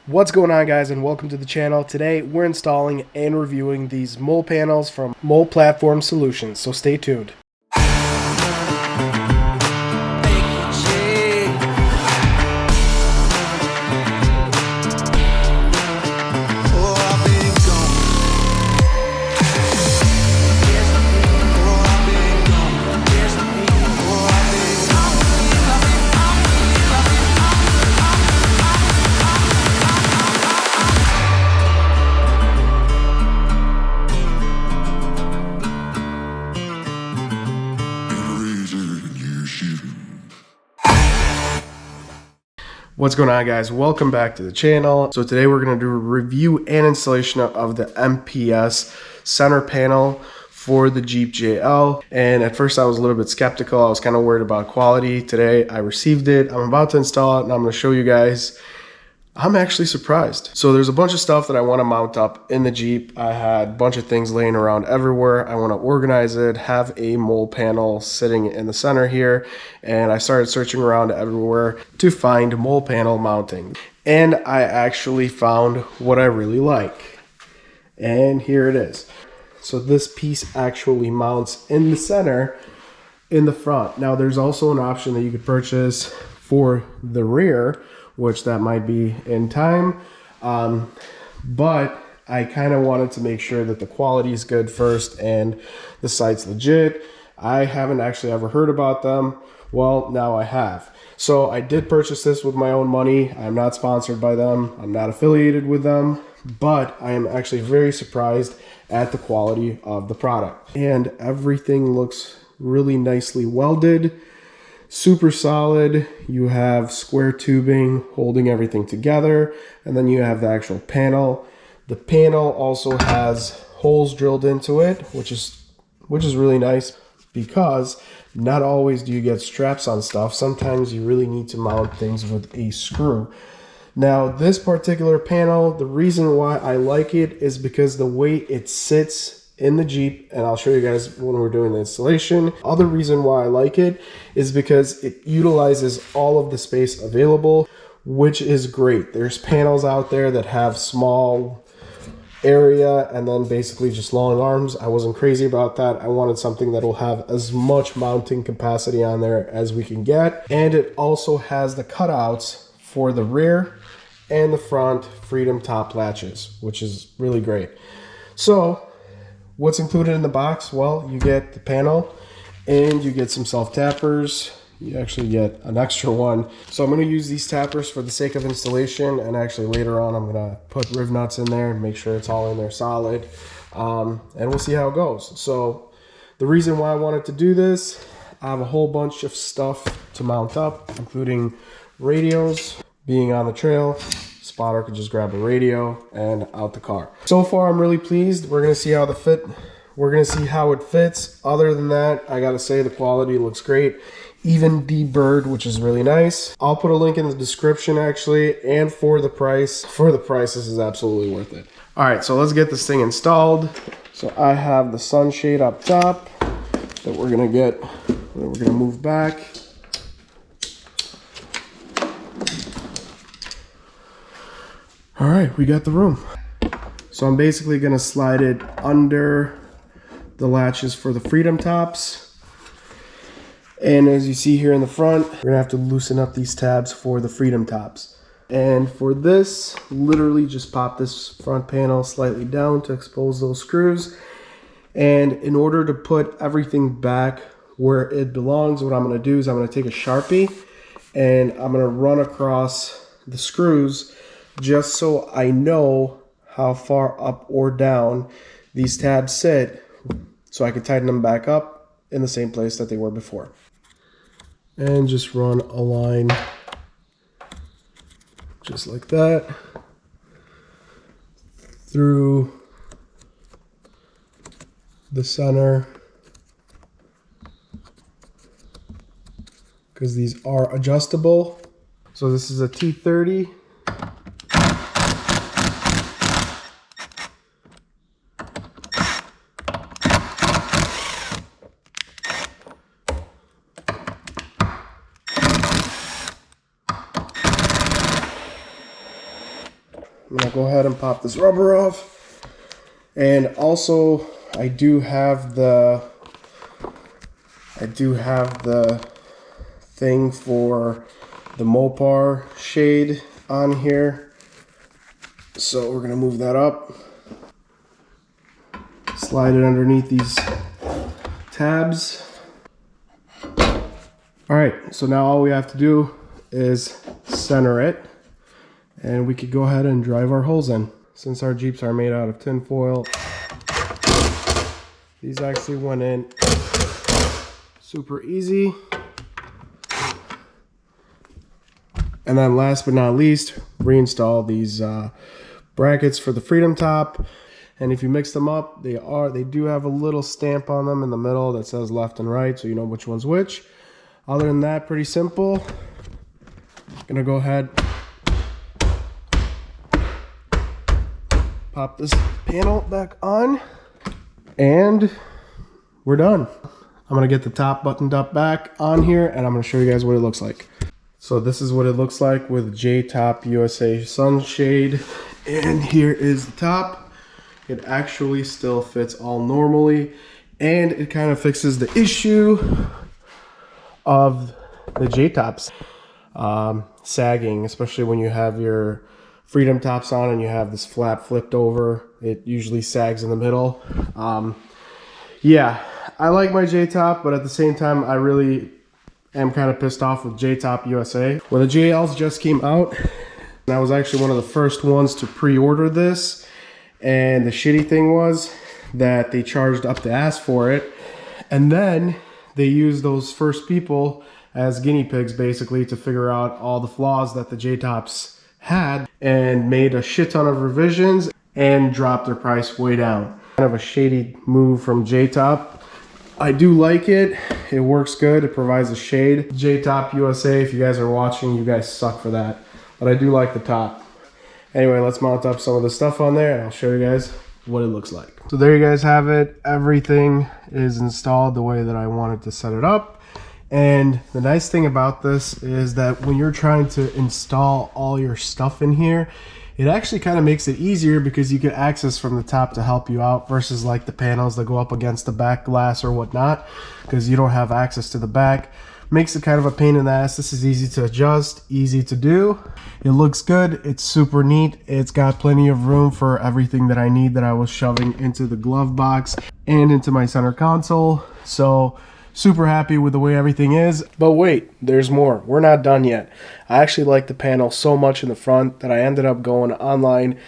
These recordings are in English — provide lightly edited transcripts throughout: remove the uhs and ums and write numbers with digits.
What's going on, guys, and welcome to the channel. Today we're installing and reviewing these Molle panels from Molle Platform Solutions, so stay tuned. What's going on, guys? Welcome back to the channel. So today we're going to do a review and installation of the MPS center panel for the Jeep JL. And at first I was a little bit skeptical. I was kind of worried about quality. Today I received it. I'm about to install it and I'm going to show you guys. I'm actually surprised. So there's a bunch of stuff that I want to mount up in the Jeep. I had a bunch of things laying around everywhere. I want to organize it, have a Molle panel sitting in the center here. And I started searching around everywhere to find Molle panel mounting. And I actually found what I really like. And here it is. So this piece actually mounts in the center in the front. Now there's also an option that you could purchase for the rear, which that might be in time, but I kind of wanted to make sure that the quality is good first and the site's legit. I haven't actually ever heard about them. Well, now I have. So I did purchase this with my own money. I'm not sponsored by them. I'm not affiliated with them, but I am actually very surprised at the quality of the product. And everything looks really nicely welded. Super solid. You have square tubing holding everything together, and then you have the actual panel. The panel also has holes drilled into it, which is really nice, because not always do you get straps on stuff. Sometimes you really need to mount things with a screw. Now this particular panel, the reason why I like it is because the way it sits in the Jeep, and I'll show you guys when we're doing the installation. Other reason why I like it is because it utilizes all of the space available, which is great. There's panels out there that have small area and then basically just long arms. I wasn't crazy about that. I wanted something that will have as much mounting capacity on there as we can get. And it also has the cutouts for the rear and the front Freedom top latches, which is really great. So what's included in the box? Well, you get the panel and you get some self-tappers. You actually get an extra one. So I'm going to use these tappers for the sake of installation, and actually later on I'm going to put riv nuts in there and make sure it's all in there solid. And we'll see how it goes. So the reason why I wanted to do this, I have a whole bunch of stuff to mount up, including radios. Being on the trail, spotter could just grab a radio and out the car. So far I'm really pleased. We're gonna see how it fits. Other than that, I gotta say the quality looks great. Even deburred, which is really nice. I'll put a link in the description actually, and for the price. For the price, this is absolutely worth it. All right, so let's get this thing installed. So I have the sunshade up top that we're gonna move back. All right, we got the room. So I'm basically gonna slide it under the latches for the Freedom tops. And as you see here in the front, we're gonna have to loosen up these tabs for the Freedom tops. And for this, literally just pop this front panel slightly down to expose those screws. And in order to put everything back where it belongs, what I'm gonna do is I'm gonna take a Sharpie and I'm gonna run across the screws just so I know how far up or down these tabs sit, so I can tighten them back up in the same place that they were before. And just run a line just like that through the center, because these are adjustable. So this is a T30. I'm gonna go ahead and pop this rubber off. And also, I do have the thing for the Mopar shade on here. So we're gonna move that up. Slide it underneath these tabs. All right, so now all we have to do is center it, and we could go ahead and drive our holes in. Since our Jeeps are made out of tin foil, these actually went in super easy. And then last but not least, reinstall these brackets for the Freedom Top. And if you mix them up, they do have a little stamp on them in the middle that says left and right, so you know which one's which. Other than that, pretty simple. Gonna go ahead, pop this panel back on, and we're done. I'm gonna get the top buttoned up back on here, and I'm gonna show you guys what it looks like. So this is what it looks like with J-Top USA sunshade, and here is the top. It actually still fits all normally, and it kind of fixes the issue of the J-Tops sagging, especially when you have your Freedom Tops on and you have this flap flipped over. It usually sags in the middle. Yeah, I like my J-Top, but at the same time, I really am kind of pissed off with J-Top USA. Well, the JLs just came out, and I was actually one of the first ones to pre-order this. And the shitty thing was that they charged up the ass for it, and then they used those first people as guinea pigs basically to figure out all the flaws that the J-Tops had, and made a shit ton of revisions and dropped their price way down. Kind of a shady move from J-Top. I do like it. It works good. It provides a shade. J-Top USA, if you guys are watching, you guys suck for that. But I do like the top. Anyway, let's mount up some of the stuff on there and I'll show you guys what it looks like. So there you guys have it. Everything is installed the way that I wanted to set it up. And the nice thing about this is that when you're trying to install all your stuff in here, it actually kind of makes it easier because you can access from the top to help you out versus like the panels that go up against the back glass or whatnot, because you don't have access to the back. Makes it kind of a pain in the ass. This is easy to adjust, easy to do. It looks good. It's super neat. It's got plenty of room for everything that I need that I was shoving into the glove box and into my center console. So super happy with the way everything is. But wait, there's more. We're not done yet. I actually like the panel so much in the front that I ended up going online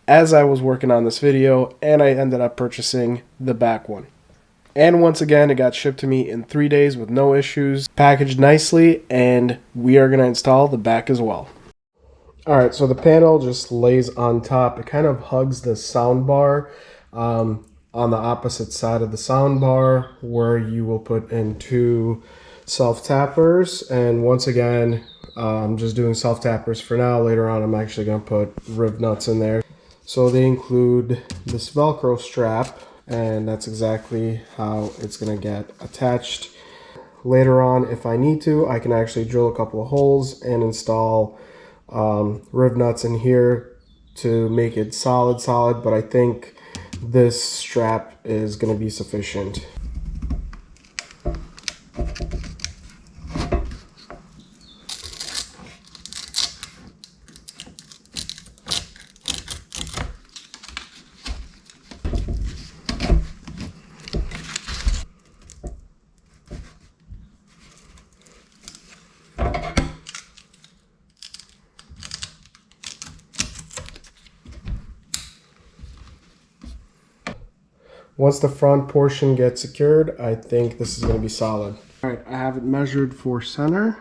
as I was working on this video, and I ended up purchasing the back one. And once again, it got shipped to me in 3 days with no issues, packaged nicely, and we are going to install the back as well. Alright, so the panel just lays on top. It kind of hugs the sound bar on the opposite side of the sound bar, where you will put in 2 self-tappers. And once again, I'm just doing self-tappers for now. Later on, I'm actually going to put riv nuts in there. So they include this Velcro strap, and that's exactly how it's going to get attached. Later on, if I need to, I can actually drill a couple of holes and install riv nuts in here to make it solid, but I think this strap is going to be sufficient. Once the front portion gets secured, I think this is going to be solid. All right, I have it measured for center.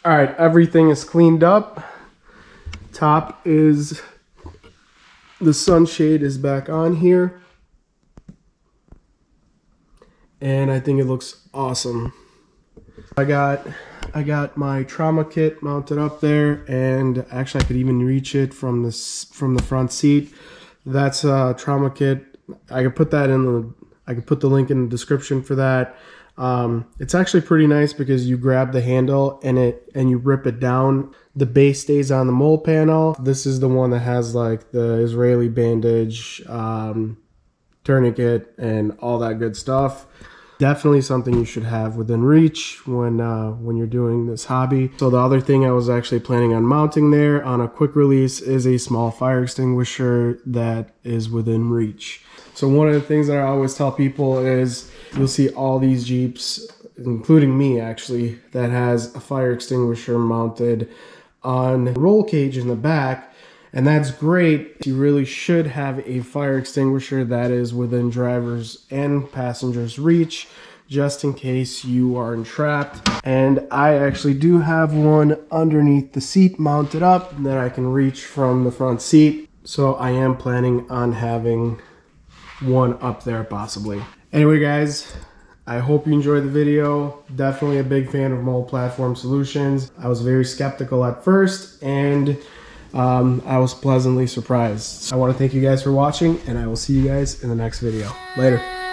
All right, everything is cleaned up. Top is, the sunshade is back on here. And I think it looks awesome. I got my trauma kit mounted up there, and actually I could even reach it from the front seat. That's a trauma kit. I could put that I could put the link in the description for that. It's actually pretty nice because you grab the handle and you rip it down. The base stays on the Molle panel. This is the one that has like the Israeli bandage, tourniquet, and all that good stuff. Definitely something you should have within reach when you're doing this hobby. So the other thing I was actually planning on mounting there on a quick release is a small fire extinguisher that is within reach. So one of the things that I always tell people is you'll see all these Jeeps, including me actually, that has a fire extinguisher mounted on a roll cage in the back. And that's great. You really should have a fire extinguisher that is within driver's and passenger's reach, just in case you are entrapped. And I actually do have one underneath the seat mounted up that I can reach from the front seat. So I am planning on having one up there possibly. Anyway guys, I hope you enjoyed the video. Definitely a big fan of Molle Platform Solutions. I was very skeptical at first, and I was pleasantly surprised. I want to thank you guys for watching, and I will see you guys in the next video. Later.